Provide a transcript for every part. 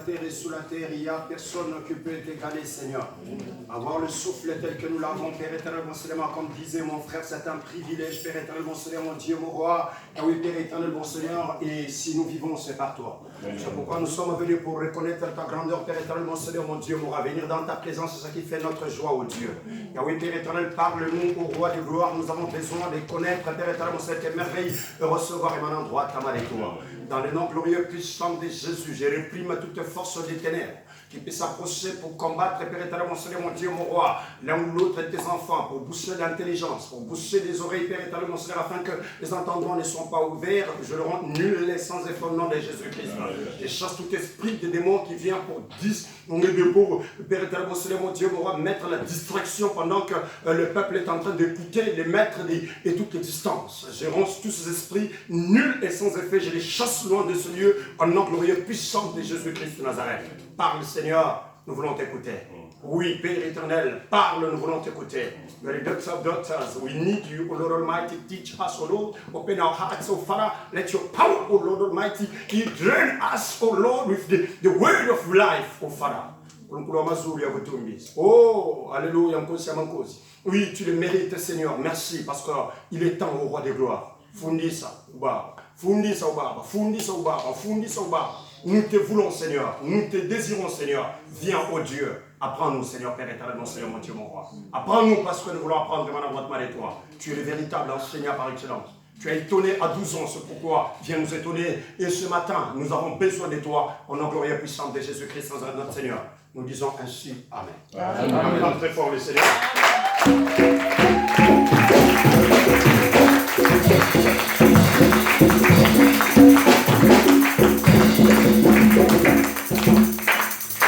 terre et sous la terre, il n'y a personne qui peut t'égaler, Seigneur. Avoir le souffle tel que nous l'avons, Père éternel, mon Seigneur, comme disait mon frère, c'est un privilège, Père éternel, mon Seigneur, mon Dieu, mon roi. Et oui, Père éternel, mon Seigneur, et si nous vivons, c'est par toi. C'est pourquoi nous sommes venus pour reconnaître ta grandeur, Père éternel, mon Seigneur, mon Dieu, mon roi. Venir dans ta présence, c'est ce qui fait notre joie, ô Dieu. Et oui, Père éternel, parle-nous, ô roi de gloire. Nous avons besoin de connaître, Père éternel, mon Seigneur, quelle merveille de recevoir émanant droit ta main et toi. Dans le nom glorieux puissant de Jésus, je réprime toute force des ténèbres qui peut s'approcher pour combattre, Père éternel, mon Seigneur, mon Dieu, mon roi, l'un ou l'autre de tes enfants, pour boucher l'intelligence, pour boucher les oreilles, Père éternel, mon Seigneur, afin que les entendements ne soient pas ouverts. Je le rends nul et sans effort au nom de Jésus-Christ. Je chasse tout esprit de démons qui vient pour Père éternel, mon Seigneur, mon Dieu, mon roi, mettre la distraction pendant que le peuple est en train d'écouter, les mettre de toutes les distances. Je ronge tous ces esprits nuls et sans effet, je les chasse loin de ce lieu, en nom glorieux puissant de Jésus-Christ de Nazareth. Parle, Seigneur, nous voulons t'écouter. Oui, Père éternel, parle, nous voulons t'écouter. The doctors of doctors, we need you, O Lord Almighty, teach us, O Lord, open our hearts, O Father, let your power, O Lord Almighty, drain us, O Lord, with the word of life, O Father. Oh, alléluia, oui, tu le mérites, Seigneur, merci, parce qu'il est temps, au roi des gloires. Fundisa, Uba, Fundisa, Uba, Fundisa, Uba, Fundisa, Uba. Nous te voulons, Seigneur, nous te désirons, Seigneur. Viens, ô Dieu, apprends-nous, Seigneur, Père éternel, mon Seigneur, mon Dieu, mon roi. Apprends-nous parce que nous voulons apprendre de droite mal et toi. Tu es le véritable enseignant par excellence. Tu as étonné à 12 ans, c'est pourquoi viens nous étonner. Et ce matin, nous avons besoin de toi, au nom glorieux et puissant de Jésus-Christ, notre Seigneur. Nous disons ainsi, Amen. Amen. Amen. Très fort, le Seigneur.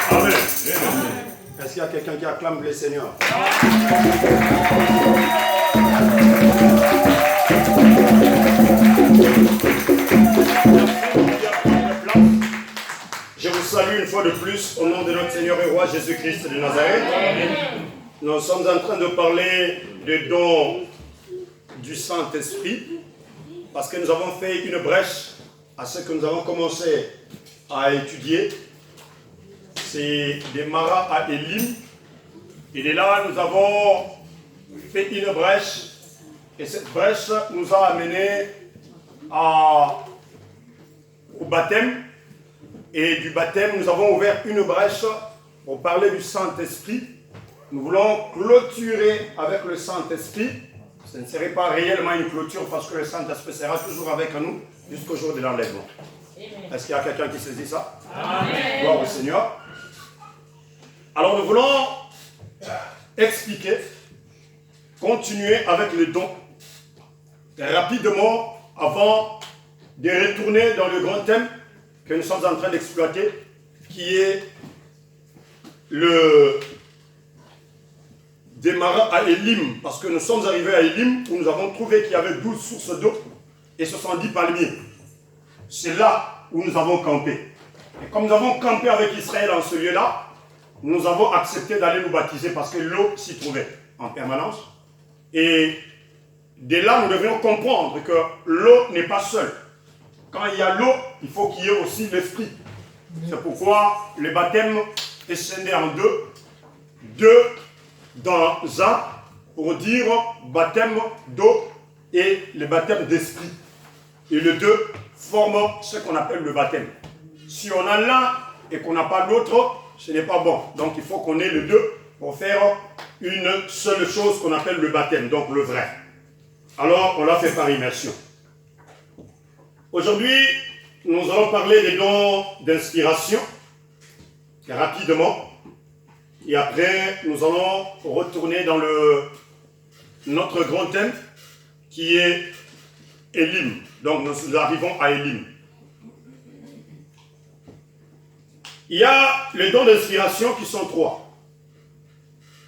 Amen. Est-ce qu'il y a quelqu'un qui acclame le Seigneur? Je vous salue une fois de plus au nom de notre Seigneur et Roi Jésus-Christ de Nazareth. Nous sommes en train de parler des dons du Saint-Esprit parce que nous avons fait une brèche à ce que nous avons commencé à étudier. C'est des Maras à Élim. Et de là, nous avons fait une brèche. Et cette brèche nous a amené au baptême. Et du baptême, nous avons ouvert une brèche pour parler du Saint-Esprit. Nous voulons clôturer avec le Saint-Esprit. Ce ne serait pas réellement une clôture parce que le Saint-Esprit sera toujours avec nous jusqu'au jour de l'enlèvement. Est-ce qu'il y a quelqu'un qui saisit ça? Amen. Gloire au Seigneur. Alors nous voulons expliquer, continuer avec le don rapidement avant de retourner dans le grand thème que nous sommes en train d'exploiter, qui est le démarrage à Élim, parce que nous sommes arrivés à Élim où nous avons trouvé qu'il y avait 12 sources d'eau et 70 palmiers. C'est là où nous avons campé. Et comme nous avons campé avec Israël en ce lieu-là, nous avons accepté d'aller nous baptiser parce que l'eau s'y trouvait en permanence. Et de là, nous devions comprendre que l'eau n'est pas seule. Quand il y a l'eau, il faut qu'il y ait aussi l'esprit. C'est pourquoi le baptême est scindé en deux. Deux dans un, pour dire baptême d'eau et le baptême d'esprit. Et les deux forment ce qu'on appelle le baptême. Si on a l'un et qu'on n'a pas l'autre, ce n'est pas bon. Donc il faut qu'on ait les deux pour faire une seule chose qu'on appelle le baptême, donc le vrai. Alors on l'a fait par immersion. Aujourd'hui, nous allons parler des dons d'inspiration, rapidement. Et après, nous allons retourner dans notre grand thème, qui est Élim. Donc, nous arrivons à Élim. Il y a les dons d'inspiration qui sont trois.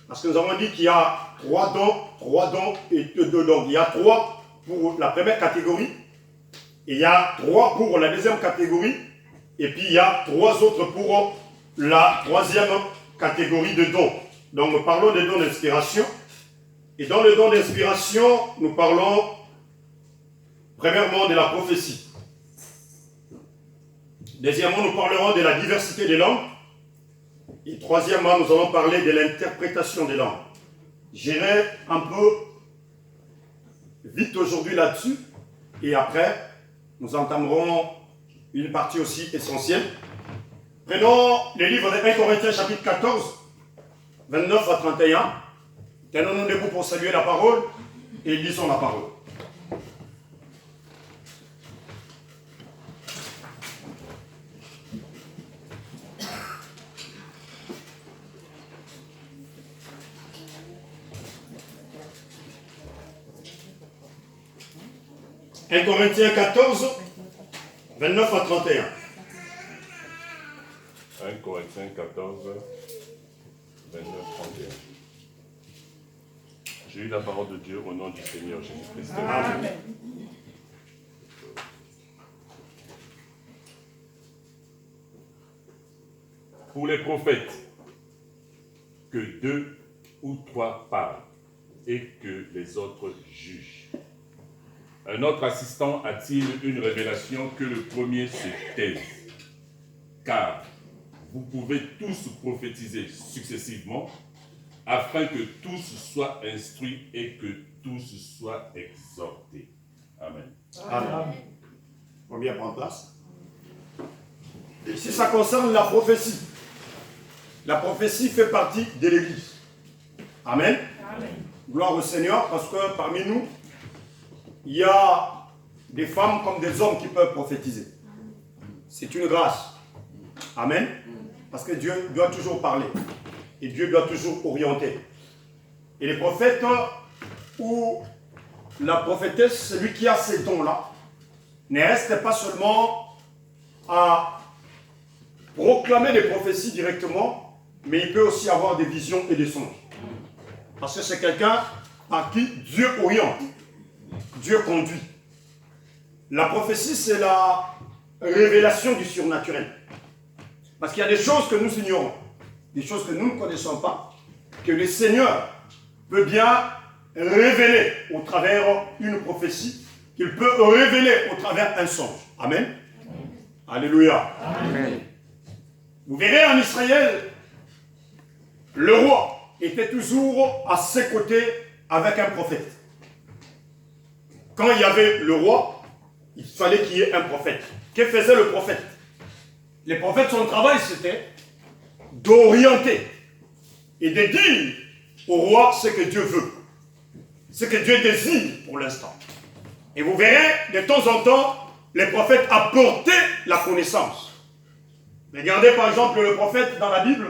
Parce que nous avons dit qu'il y a trois dons et deux dons. Il y a trois pour la première catégorie. Il y a 3 pour la deuxième catégorie, et puis il y a 3 autres pour la troisième catégorie de dons. Donc nous parlons des dons d'inspiration. Et dans les dons d'inspiration, nous parlons premièrement de la prophétie. Deuxièmement, nous parlerons de la diversité des langues. Et troisièmement, nous allons parler de l'interprétation des langues. J'irai un peu vite aujourd'hui là-dessus. Et après, nous entamerons une partie aussi essentielle. Prenons le livre de 1 Corinthiens chapitre 14, 29 à 31. Tenons-nous debout pour saluer la parole et lisons la parole. « 1 Corinthiens 14, 29 à 31. » 1 Corinthiens 14, 29, 31. J'ai eu la parole de Dieu au nom du Seigneur Jésus-Christ. Amen. Pour les prophètes, que 2 ou 3 parlent et que les autres jugent. Un autre assistant a-t-il une révélation que le premier se taise? Car vous pouvez tous prophétiser successivement, afin que tous soient instruits et que tous soient exhortés. Amen. Amen. On va bien prendre place. Ici, ça concerne la prophétie. La prophétie fait partie de l'Église. Amen. Amen. Gloire au Seigneur, parce que parmi nous, il y a des femmes comme des hommes qui peuvent prophétiser. C'est une grâce. Amen. Parce que Dieu doit toujours parler. Et Dieu doit toujours orienter. Et les prophètes ou la prophétesse, celui qui a ces dons-là, ne reste pas seulement à proclamer des prophéties directement, mais il peut aussi avoir des visions et des songes. Parce que c'est quelqu'un par qui Dieu oriente, Dieu conduit. La prophétie, c'est la révélation du surnaturel. Parce qu'il y a des choses que nous ignorons, des choses que nous ne connaissons pas, que le Seigneur peut bien révéler au travers une prophétie, qu'il peut révéler au travers un songe. Amen. Alléluia. Amen. Vous verrez en Israël, le roi était toujours à ses côtés avec un prophète. Quand il y avait le roi, il fallait qu'il y ait un prophète. Que faisait le prophète? Les prophètes, son travail, c'était d'orienter et de dire au roi ce que Dieu veut, ce que Dieu désire pour l'instant. Et vous verrez, de temps en temps, les prophètes apportaient la connaissance. Regardez par exemple le prophète dans la Bible,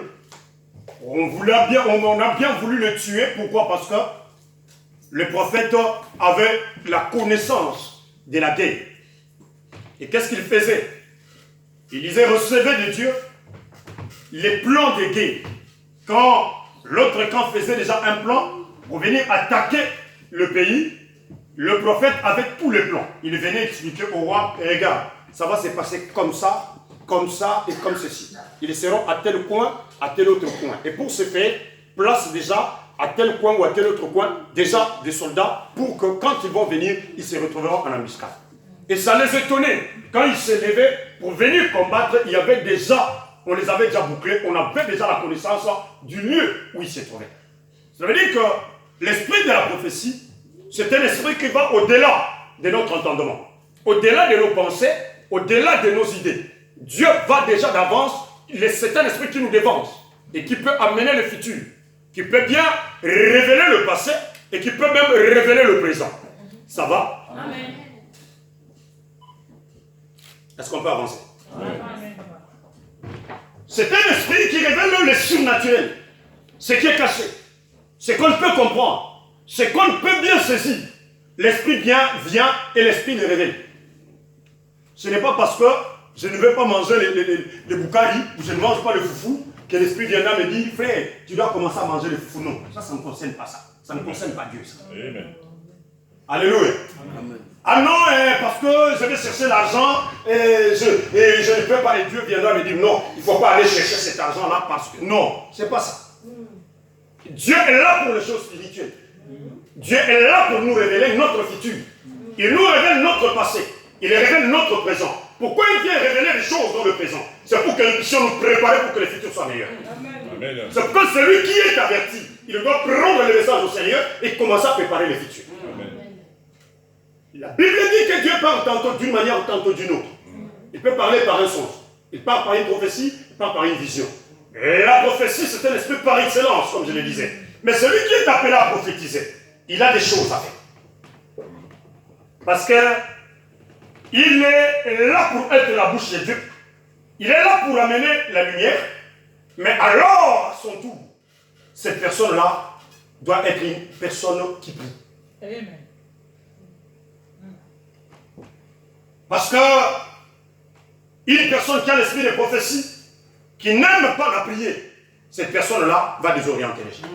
on a bien voulu le tuer. Pourquoi? Parce que le prophète avait la connaissance de la guerre. Et qu'est-ce qu'il faisait? Il disait, recevez de Dieu les plans de guerre. Quand l'autre camp faisait déjà un plan pour venir attaquer le pays, le prophète avait tous les plans. Il venait expliquer au roi, regarde, ça va se passer comme ça et comme ceci. Ils seront à tel coin, à tel autre coin. Et pour ce faire, place déjà à tel coin ou à tel autre coin, déjà des soldats, pour que quand ils vont venir, ils se retrouveront en embuscade. Et ça les étonnait. Quand ils se levaient pour venir combattre, il y avait déjà, on les avait déjà bouclés, on avait déjà la connaissance du lieu où ils se trouvaient. Ça veut dire que l'esprit de la prophétie, c'est un esprit qui va au-delà de notre entendement, au-delà de nos pensées, au-delà de nos idées. Dieu va déjà d'avance, c'est un esprit qui nous dévance et qui peut amener le futur, qui peut bien révéler le passé et qui peut même révéler le présent. Ça va? Amen. Est-ce qu'on peut avancer? Amen. C'est un esprit qui révèle le surnaturel, ce qui est caché, ce qu'on peut comprendre, ce qu'on peut bien saisir. L'esprit vient et l'esprit le révèle. Ce n'est pas parce que je ne vais pas manger les boucaris ou je ne mange pas le foufou que l'esprit viendra me dire, frère, tu dois commencer à manger le foufou. Non, ça ne concerne pas ça. Ça ne concerne pas Dieu. Ça. Amen. Alléluia. Amen. Ah non, parce que je vais chercher l'argent et je ne peux pas, et Dieu viendra me dire non, il ne faut pas aller chercher cet argent-là parce que... Non, ce n'est pas ça. Dieu est là pour les choses spirituelles. Dieu est là pour nous révéler notre futur. Il nous révèle notre passé. Il révèle notre présent. Pourquoi il vient révéler les choses dans le présent? C'est pour que nous puissions nous préparer pour que le futur soit meilleur. Amen. C'est pourquoi celui qui est averti, il doit prendre le message au Seigneur et commencer à préparer le futur. Amen. La Bible dit que Dieu parle tantôt d'une manière ou tantôt d'une autre. Il peut parler par un sens. Il parle par une prophétie, il parle par une vision. Et la prophétie, c'est un esprit par excellence, comme je le disais. Mais celui qui est appelé à prophétiser, il a des choses à faire. Parce que il est là pour être la bouche de Dieu. Il est là pour amener la lumière. Mais alors, à son tour, cette personne-là doit être une personne qui prie. Amen. Parce que une personne qui a l'esprit de prophétie, qui n'aime pas la prière, cette personne-là va désorienter les gens.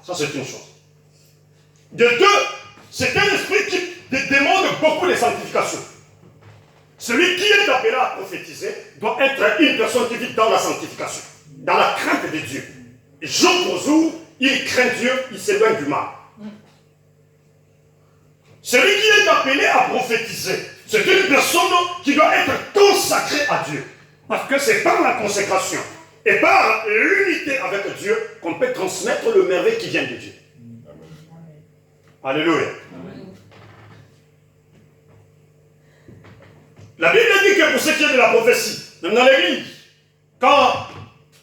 Ça, c'est une chose. De deux, c'est un esprit qui demande beaucoup de sanctification. Celui qui est appelé à prophétiser doit être une personne qui vit dans la sanctification, dans la crainte de Dieu. Et jour pour jour, il craint Dieu, il s'éloigne du mal. Celui qui est appelé à prophétiser, c'est une personne qui doit être consacrée à Dieu. Parce que c'est par la consécration et par l'unité avec Dieu qu'on peut transmettre le merveille qui vient de Dieu. Alléluia. La Bible dit que pour ce qui est de la prophétie, même dans l'église, quand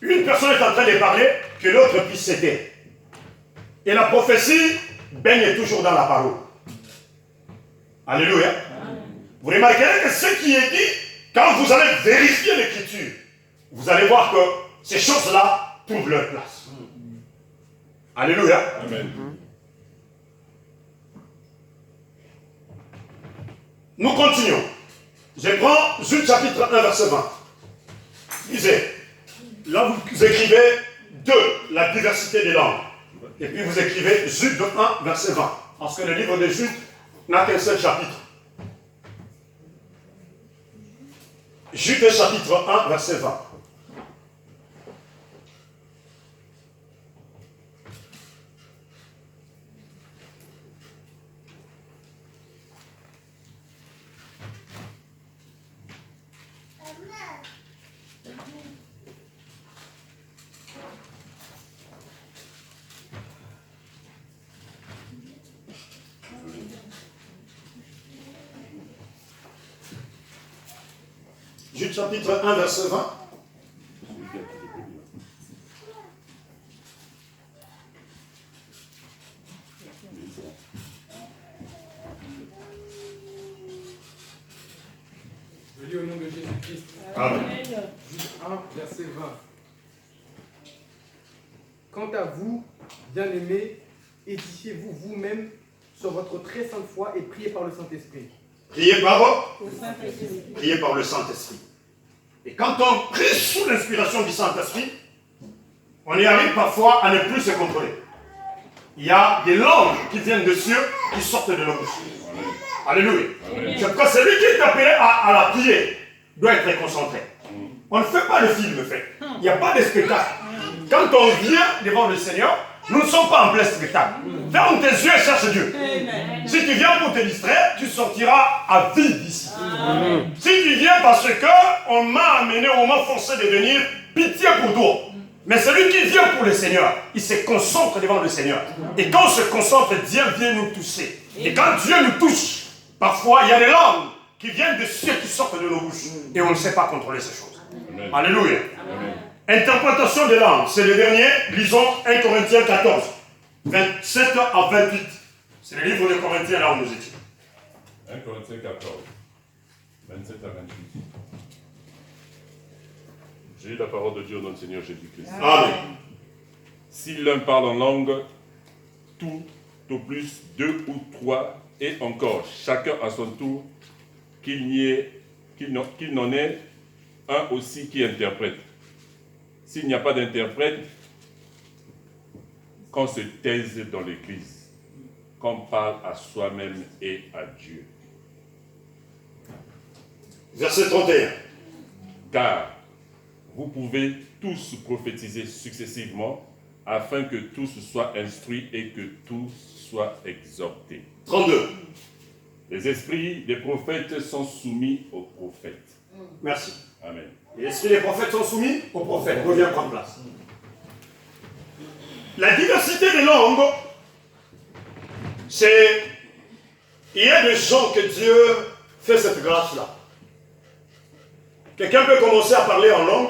une personne est en train de parler, que l'autre puisse s'aider. Et la prophétie baigne toujours dans la parole. Alléluia. Vous remarquerez que ce qui est dit, quand vous allez vérifier l'écriture, vous allez voir que ces choses-là trouvent leur place. Alléluia. Amen. Nous continuons. Je prends Jude chapitre 1, verset 20. Lisez. Là, vous écrivez 2, la diversité des langues. Et puis vous écrivez Jude 1, verset 20. Parce que le livre de Jude n'a qu'un seul chapitre. Jude chapitre 1, verset 20. Jude chapitre 1, verset 20. Je lis au nom de Jésus-Christ. Amen. Jude 1, verset 20. Quant à vous, bien-aimés, édifiez-vous vous-même sur votre très sainte foi et priez par le Saint-Esprit. Priez par le Saint-Esprit. Et quand on prie sous l'inspiration du Saint-Esprit, on y arrive parfois à ne plus se contrôler. Il y a des langues qui viennent de cieux qui sortent de nos bouches. Alléluia. C'est pourquoi celui qui est appelé à la prière doit être concentré. On ne fait pas le film fait. Il n'y a pas de spectacle. Quand on vient devant le Seigneur, nous ne sommes pas en plein spectacle. Ferme tes yeux et cherche Dieu. Si tu viens pour te distraire, tu sortiras à vide d'ici. Si tu viens parce qu'on m'a amené, on m'a forcé de venir, pitié pour toi. Mais celui qui vient pour le Seigneur, il se concentre devant le Seigneur. Et quand on se concentre, Dieu vient nous toucher. Et quand Dieu nous touche, parfois il y a des langues qui viennent de ceux qui sortent de nos bouches. Et on ne sait pas contrôler ces choses. Amen. Alléluia. Amen. Interprétation des langues, c'est le dernier. Lisons 1 Corinthiens 14, 27 à 28. C'est le livre de Corinthiens là où nous étions. 1 Corinthiens 14, 27 à 28. J'ai eu la parole de Dieu au nom du Seigneur Jésus-Christ. Amen. Si l'un parle en langue, tout au plus 2 ou 3, et encore, chacun à son tour, qu'il n'en ait un aussi qui interprète. S'il n'y a pas d'interprète, qu'on se taise dans l'Église, qu'on parle à soi-même et à Dieu. Verset 31. Car vous pouvez tous prophétiser successivement, afin que tous soient instruits et que tous soient exhortés. 32. Les esprits des prophètes sont soumis aux prophètes. Merci. Amen. Les esprits des prophètes sont soumis aux prophètes. Reviens prendre place. La diversité des langues, c'est... Il y a des gens que Dieu fait cette grâce-là. Quelqu'un peut commencer à parler en langue,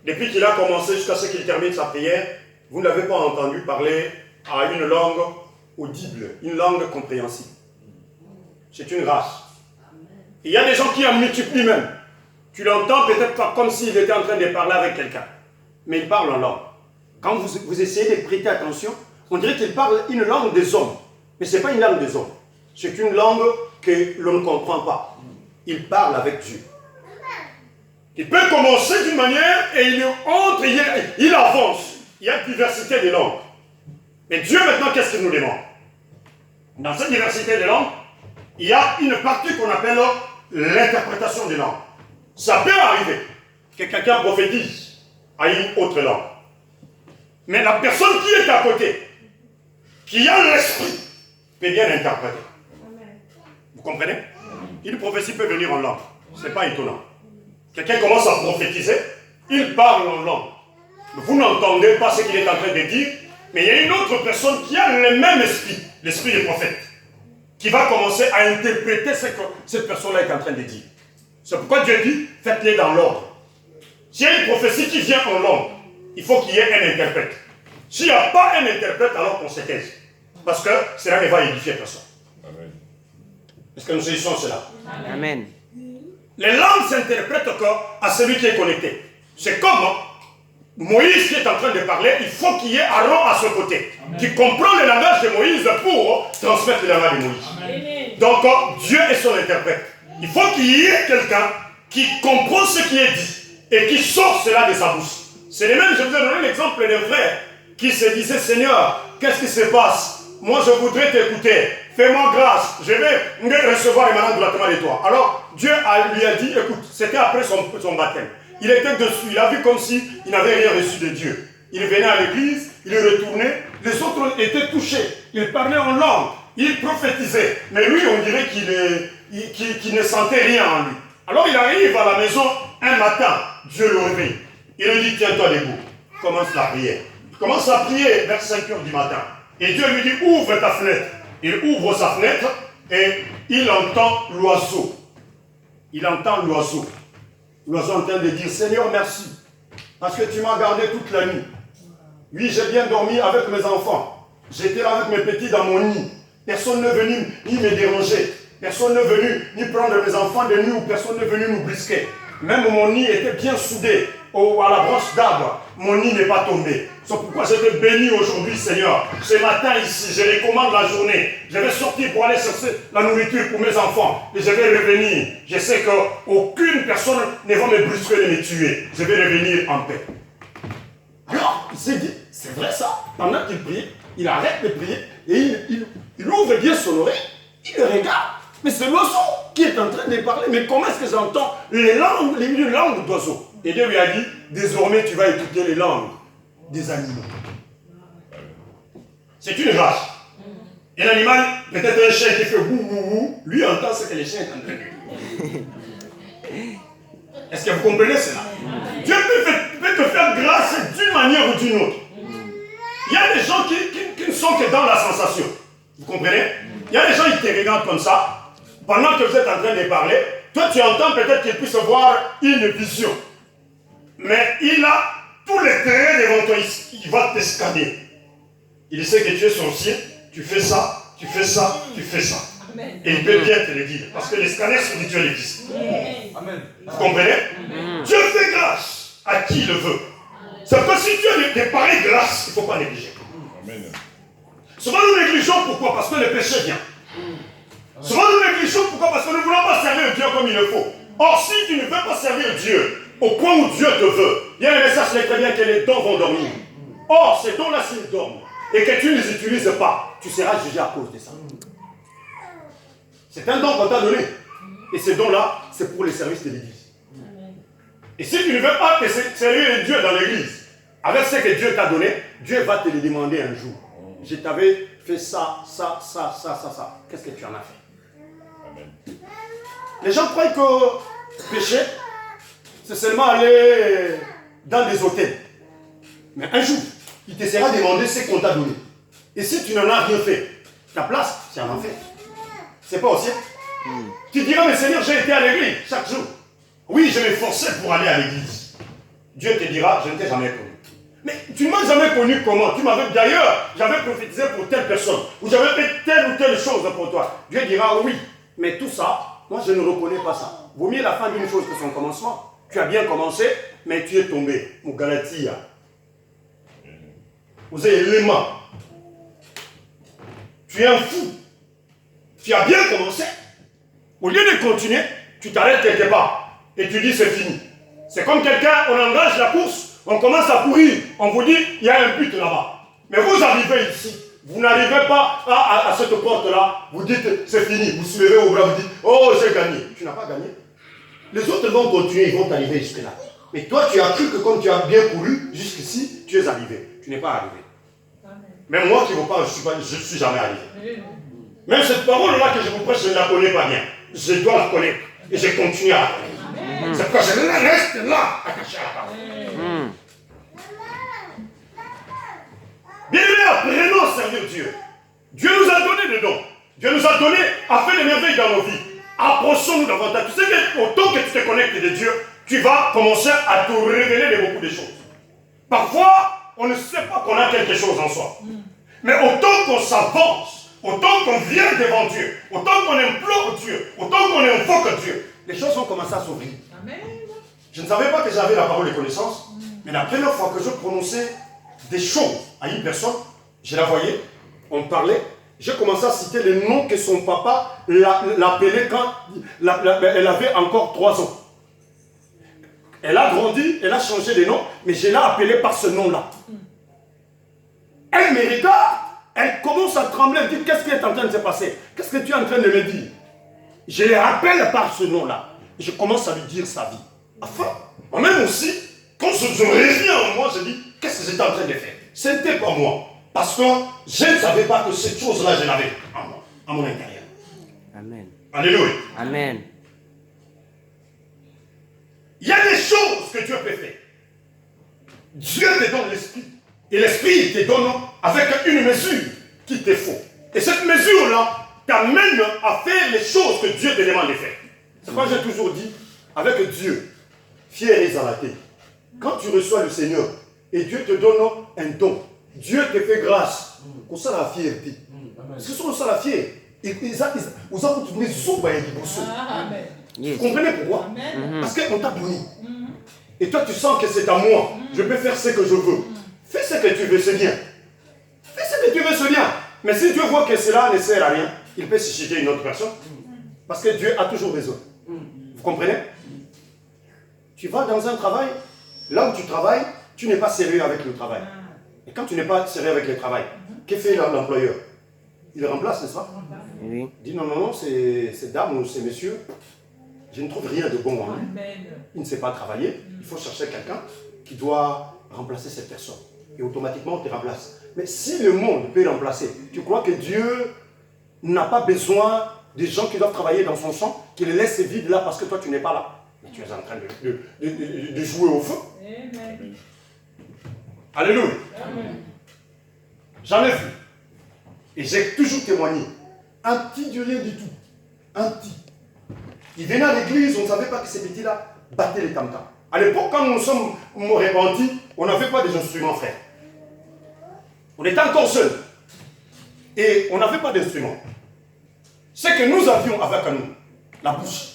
depuis qu'il a commencé jusqu'à ce qu'il termine sa prière, vous n'avez pas entendu parler à une langue audible, une langue compréhensible. C'est une grâce. Il y a des gens qui en multiplient même. Tu l'entends peut-être pas comme s'il était en train de parler avec quelqu'un, mais il parle en langue. Quand vous essayez de prêter attention, on dirait qu'il parle une langue des hommes, mais ce n'est pas une langue des hommes. C'est une langue que l'on ne comprend pas. Il parle avec Dieu. Il peut commencer d'une manière et il entre, il avance. Il y a une diversité de langues. Mais Dieu maintenant, qu'est-ce qu'il nous demande? Dans cette diversité de langues, il y a une partie qu'on appelle l'interprétation des langues. Ça peut arriver que quelqu'un prophétise à une autre langue. Mais la personne qui est à côté, qui a l'esprit, peut bien interpréter. Vous comprenez? Une prophétie peut venir en langue. Ce n'est pas étonnant. Quelqu'un commence à prophétiser, il parle en langue. Vous n'entendez pas ce qu'il est en train de dire, mais il y a une autre personne qui a le même esprit, l'esprit des prophètes, qui va commencer à interpréter ce que cette personne-là est en train de dire. C'est pourquoi Dieu dit, faites-les dans l'ordre. S'il y a une prophétie qui vient en langue, il faut qu'il y ait un interprète. S'il n'y a pas un interprète, alors qu'on se taise. Parce que cela ne va édifier personne. Amen. Est-ce que nous saisissons cela? Amen. Les langues s'interprètent à celui qui est connecté. C'est comme Moïse qui est en train de parler, il faut qu'il y ait Aaron à son côté, qui comprend le langage de Moïse pour transmettre le langage de Moïse. Amen. Donc Dieu est son interprète. Il faut qu'il y ait quelqu'un qui comprend ce qui est dit et qui sort cela de sa bouche. C'est le même, je vous ai donné l'exemple d'un frère qui se disait, Seigneur, qu'est-ce qui se passe? Moi je voudrais t'écouter, fais-moi grâce, je vais recevoir les malades gratuitement de toi. Alors Dieu lui a dit, écoute, c'était après son baptême. Il était dessus, il a vu comme s'il n'avait rien reçu de Dieu. Il venait à l'église, il retournait, les autres étaient touchés, ils parlaient en langue, ils prophétisaient. Mais lui, on dirait qu'il ne sentait rien en lui. Alors il arrive à la maison un matin, Dieu le réveille. Il lui dit, tiens-toi debout, commence la prière. Il commence à prier vers 5 h du matin. Et Dieu lui dit, ouvre ta fenêtre. Il ouvre sa fenêtre et il entend l'oiseau. Il entend l'oiseau. L'oiseau est en train de dire, Seigneur, merci, parce que tu m'as gardé toute la nuit. Oui, j'ai bien dormi avec mes enfants. J'étais avec mes petits dans mon nid. Personne n'est venu ni me déranger. Personne n'est venu ni prendre mes enfants de nuit ou personne n'est venu nous brisquer. Même mon nid était bien soudé à la branche d'arbre. Mon nid n'est pas tombé. C'est pourquoi je te bénis aujourd'hui, Seigneur. Ce matin ici, je recommande la journée. Je vais sortir pour aller chercher la nourriture pour mes enfants. Et je vais revenir. Je sais qu'aucune personne ne va me brusquer de me tuer. Je vais revenir en paix. Alors, il s'est dit, c'est vrai ça. Pendant qu'il prie, il arrête de prier et il ouvre bien son oreille. Il le regarde. Mais c'est l'oiseau qui est en train de parler. Mais comment est-ce que j'entends les langues d'oiseaux? Et Dieu lui a dit, désormais tu vas écouter les langues des animaux. C'est une vache. Et l'animal, peut-être un chien qui fait bou bou bou, lui entend ce que les chiens sont en train de dire. Est-ce que vous comprenez cela? Dieu peut te faire grâce d'une manière ou d'une autre. Il y a des gens qui ne sont que dans la sensation. Vous comprenez? Il y a des gens qui te regardent comme ça. Pendant que vous êtes en train de parler, toi tu entends peut-être qu'il puisse voir une vision. Mais il a tous les terrains devant toi, il va te scanner. Il sait que tu es sorcier, tu fais ça, tu fais ça, tu fais ça. Amen. Et il peut bien te le dire, parce que les scanners spirituels existent. Amen. Vous comprenez? Dieu fait grâce à qui il le veut. C'est que si Dieu te parle de grâce, il ne faut pas négliger. Amen. Souvent nous négligeons, pourquoi? Parce que le péché vient. Souvent nous négligeons, pourquoi? Parce que nous ne voulons pas servir Dieu comme il le faut. Or, si tu ne veux pas servir Dieu au point où Dieu te veut, bien le message est très bien que les dons vont dormir. Or, ces dons-là, s'ils dorment, et que tu ne les utilises pas, tu seras jugé à cause de ça. C'est un don qu'on t'a donné. Et ces dons-là, c'est pour les services de l'église. Et si tu ne veux pas te servir Dieu dans l'église, avec ce que Dieu t'a donné, Dieu va te le demander un jour. Je t'avais fait ça, ça, ça, ça, ça, ça. Qu'est-ce que tu en as fait? Les gens croient que pécher, c'est seulement aller dans des hôtels. Mais un jour, il te sera demandé ce qu'on t'a donné. Et si tu n'en as rien fait, ta place, c'est en enfer. C'est pas au ciel. Tu diras, mais Seigneur, j'ai été à l'église chaque jour. Oui, je m'efforçais pour aller à l'église. Dieu te dira, je ne t'ai jamais connu. Mais tu ne m'as jamais connu comment? Tu m'avais d'ailleurs, j'avais prophétisé pour telle personne, ou j'avais fait telle ou telle chose pour toi. Dieu dira, oui, mais tout ça, moi je ne reconnais pas ça. Vaut mieux la fin d'une chose que son commencement. Tu as bien commencé, mais tu es tombé. Mon Galatia. Vous avez l'élément. Tu es un fou. Tu as bien commencé. Au lieu de continuer, tu t'arrêtes quelque part. Et tu dis c'est fini. C'est comme quelqu'un, on engage la course, on commence à courir. On vous dit, il y a un but là-bas. Mais vous arrivez ici. Vous n'arrivez pas à cette porte-là. Vous dites c'est fini. Vous soulevez au bras, vous dites oh j'ai gagné. Tu n'as pas gagné. Les autres vont continuer, ils vont t'arriver jusque-là. Mais toi, tu as cru que comme tu as bien couru jusqu'ici, tu es arrivé. Tu n'es pas arrivé. Même moi qui vous parle, je ne suis jamais arrivé. Même cette parole-là que je vous prêche, je ne la connais pas bien. Je dois la connaître. Et je continue à la connaître. C'est pourquoi je reste là, attaché à la parole. Bien-aimés, apprenons à servir Dieu. Dieu nous a donné des dons. Dieu nous a donné à faire des merveilles dans nos vies. Approchons-nous davantage. Tu sais que autant que tu te connectes de Dieu, tu vas commencer à te révéler de beaucoup de choses. Parfois, on ne sait pas qu'on a quelque chose en soi. Mais autant qu'on s'avance, autant qu'on vient devant Dieu, autant qu'on implore Dieu, autant qu'on invoque Dieu, les choses vont commencer à s'ouvrir. Je ne savais pas que j'avais la parole de connaissance, mais la première fois que je prononçais des choses à une personne, je la voyais, on parlait, j'ai commencé à citer les noms que son papa l'appelait quand elle avait encore 3 ans. Elle a grandi, elle a changé de nom, mais je l'ai appelée par ce nom-là. Elle me regarde, elle commence à trembler, elle dit qu'est-ce qui est en train de se passer? Qu'est-ce que tu es en train de me dire? Je les rappelle par ce nom-là. Je commence à lui dire sa vie. Enfin, moi-même aussi, quand je reviens en moi, je dis qu'est-ce que j'étais en train de faire? Ce n'était pas moi. Parce que je ne savais pas que cette chose-là, je l'avais en moi, à mon intérieur. Amen. Alléluia. Amen. Il y a des choses que Dieu peut faire. Dieu te donne l'esprit. Et l'esprit te donne avec une mesure qui te faut. Et cette mesure-là t'amène à faire les choses que Dieu te demande de faire. C'est pourquoi j'ai toujours dit, avec Dieu, fier et zalaté. Quand tu reçois le Seigneur et Dieu te donne un don, Dieu te fait grâce. Pour ça la fierté. Parce que sur ça la fierté, vous avez donné vous comprenez pourquoi? Parce qu'on t'a donné. Et toi tu sens que c'est à moi. Je peux faire ce que je veux. Fais ce que tu veux, c'est bien. Fais ce que tu veux, c'est bien. Mais si Dieu voit que cela ne sert à rien, il peut susciter une autre personne. Parce que Dieu a toujours besoin. Vous comprenez? Tu vas dans un travail, là où tu travailles, tu n'es pas sérieux avec le travail. Et quand tu n'es pas sérieux avec le travail, que fait l'employeur? Il le remplace, n'est-ce pas? Oui. Il dit non, non, non, c'est dame ou c'est monsieur. Je ne trouve rien de bon en lui. Il ne sait pas travailler. Il faut chercher quelqu'un qui doit remplacer cette personne. Et automatiquement, on te remplace. Mais si le monde peut remplacer, tu crois que Dieu n'a pas besoin des gens qui doivent travailler dans son champ, qui les laisse vide là parce que toi, tu n'es pas là. Mais tu es en train de jouer au feu. Amen. Alléluia. J'en ai vu. Et j'ai toujours témoigné. Un petit du rien du tout. Un petit. Il venait à l'église, on ne savait pas que ces petits-là battaient les tam-tams. À l'époque, quand nous sommes repentis, on n'avait pas des instruments, frère. On était encore seuls. Et on n'avait pas d'instruments. Ce que nous avions avec nous, la bouche,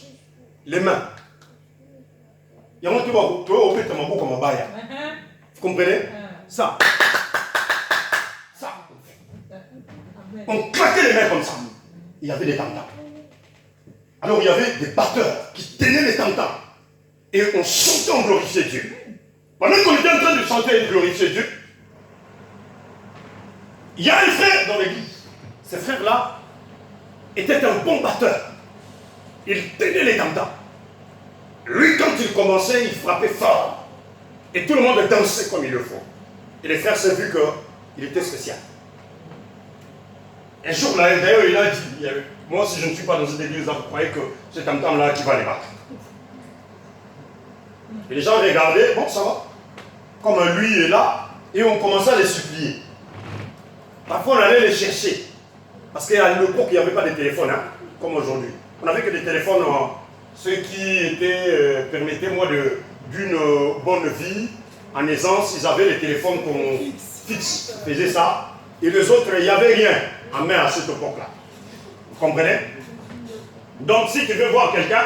les mains. Il y a un vous comprenez? Ça. Ça. On claquait les mains comme ça. Il y avait des tam-tams. Alors il y avait des batteurs qui tenaient les tam-tams. Et on chantait, on glorifiait Dieu. Pendant qu'on était en train de chanter et de glorifier Dieu, il y a un frère dans l'église. Ce frère-là était un bon batteur. Il tenait les tam-tams. Lui, quand il commençait, il frappait fort. Et tout le monde dansait comme il le faut. Et les frères s'est vu qu'il était spécial. Un jour, là, d'ailleurs, il a dit, Moi, si je ne suis pas dans cette église-là, vous croyez que c'est tam-tam-là qui va les battre. Et les gens regardaient, bon, ça va. Comme lui est là, et on commençait à les supplier. Parfois, on allait les chercher. Parce qu'à l'époque, il n'y avait pas de téléphone, hein, comme aujourd'hui. On n'avait que des téléphones, ceux qui étaient, permettez-moi, d'une bonne vie, en aisance, ils avaient les téléphones qu'on fixe, faisait ça. Et les autres, il n'y avait rien en main à cette époque-là. Vous comprenez? Donc, si tu veux voir quelqu'un,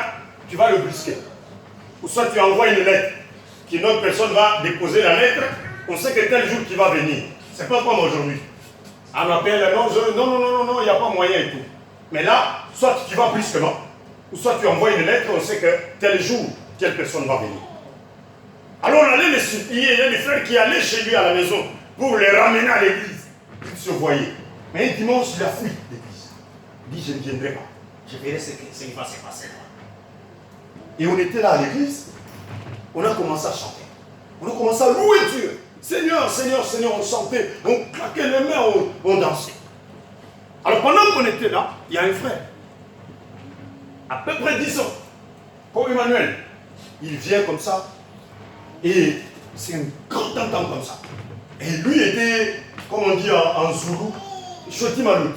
tu vas le brusquer. Ou soit tu envoies une lettre, qu'une autre personne va déposer la lettre, on sait que tel jour qui va venir. C'est pas comme aujourd'hui. On appelle, non, il n'y a pas moyen et tout. Mais là, soit tu vas brusquement, ou soit tu envoies une lettre, on sait que tel jour, telle personne va venir. Alors on allait les supplier, il y a des frères qui allaient chez lui à la maison pour les ramener à l'église. Ils se voyaient. Mais un dimanche, il a fui l'église. Il dit, je ne viendrai pas. Je verrai ce qui va se passer. Et on était là à l'église, on a commencé à chanter. On a commencé à louer Dieu. Seigneur, Seigneur, Seigneur, on chantait, on claquait les mains, on dansait. Alors pendant qu'on était là, il y a un frère, à peu près 10 ans, comme Emmanuel. Il vient comme ça, et c'est un grand entend comme ça. Et lui était, comme on dit en Zoulou, Choti Malout.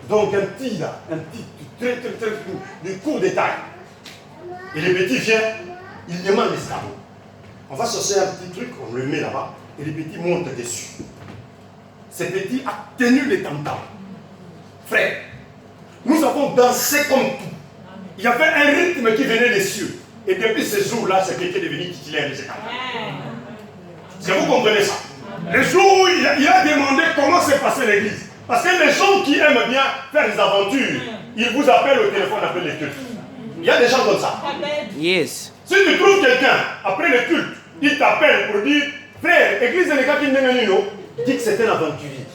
Donc un petit là, un petit, très de court détail. Et les petits viennent, ils demandent l'escabeau. On va chercher un petit truc, on le met là-bas, et les petits montent dessus. Ces petits a tenu les tam-tams. Frère, nous avons dansé comme tout. Il y avait un rythme qui venait des cieux. Et depuis ce jour-là, c'est quelqu'un devenu titulaire de ces tam-tams. Est-ce que vous comprenez ça? Le jour où il a demandé comment s'est passée l'église. Parce que les gens qui aiment bien faire des aventures, ils vous appellent au téléphone, appellent les cultes. Il y a des gens comme ça. Yes. Si tu trouves quelqu'un, après le culte, il t'appelle pour dire, frère, église de l'Église de dis que c'est un aventurier.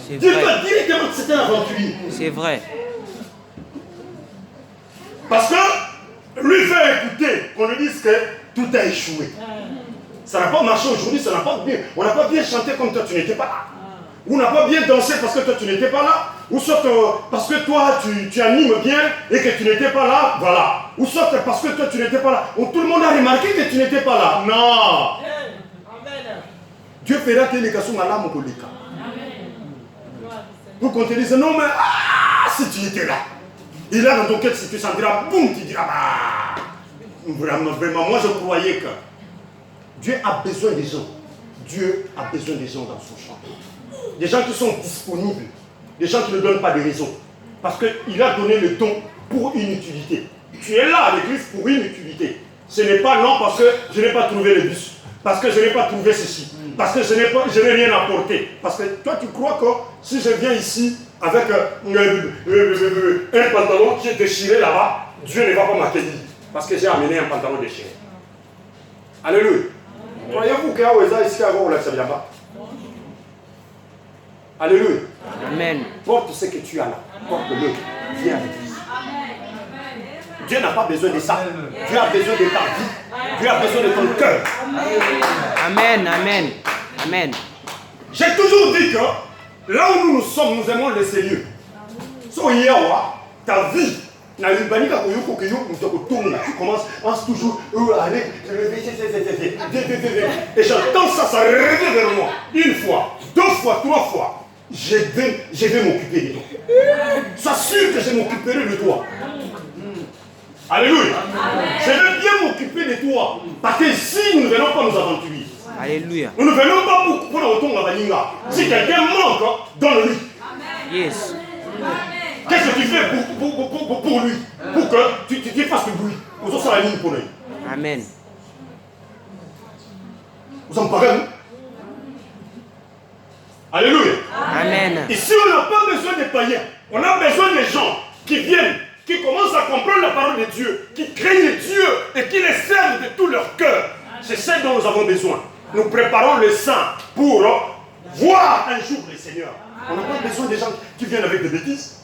Dis-toi directement que c'est un aventurier. C'est vrai. Parce que lui fait écouter qu'on lui dise que tout a échoué. Ça n'a pas marché aujourd'hui, ça n'a pas bien. On n'a pas bien chanté comme toi, tu n'étais pas là. Ou on n'a pas bien dansé parce que toi, tu n'étais pas là. Ou soit parce que toi, tu animes bien et que tu n'étais pas là, voilà. Ou soit parce que toi, tu n'étais pas là. Tout le monde a remarqué que tu n'étais pas là. Non. Dieu fera que les garçons malades au cas. Pour qu'on te dise, non mais, si tu étais là. Et là, dans ton cœur, si tu sentiras, boum, tu diras, vraiment, moi je croyais que Dieu a besoin des gens. Dieu a besoin des gens dans son champ. Des gens qui sont disponibles. Des gens qui ne donnent pas de raison. Parce qu'il a donné le don pour une utilité. Tu es là à l'église pour une utilité. Ce n'est pas non parce que je n'ai pas trouvé le bus. Parce que je n'ai pas trouvé ceci. Parce que je n'ai rien apporté. Parce que toi tu crois que si je viens ici avec un pantalon qui est déchiré là-bas, Dieu ne va pas m'accueillir. Parce que j'ai amené un pantalon déchiré. Alléluia. Croyez-vous qu'il y a ici avant ou là, ça vient pas? Alléluia. Amen. Porte ce que tu as là. Porte-le. Viens à l'église. Dieu n'a pas besoin de ça. Dieu a besoin de ta vie. Dieu a besoin de ton cœur. Amen. Amen. Amen. J'ai toujours dit que là où nous sommes, nous aimons le Seigneur. So hier, ta vie, tu commences toujours et j'entends ça, ça revient vers moi. Une fois, 2 fois, 3 fois. Je vais m'occuper de toi. Sois sûr que je m'occuperai de toi. Alléluia. Je vais bien m'occuper de toi. Parce que ici, nous ne venons pas nous aventurer. Alléluia. Nous ne venons pas pour retourner à Balinga. Si quelqu'un manque, donne-lui. Yes. Qu'est-ce que tu fais pour lui? Pour que tu fasses du bruit. Vous en savez pour lui. Amen. Vous en parlez? Alléluia. Amen. Ici, on n'a pas besoin des païens. On a besoin des gens qui viennent, qui commencent à comprendre la parole de Dieu, qui craignent Dieu et qui les servent de tout leur cœur. C'est ça dont nous avons besoin. Nous préparons le sang pour voir un jour le Seigneur. On n'a pas besoin des gens qui viennent avec des bêtises.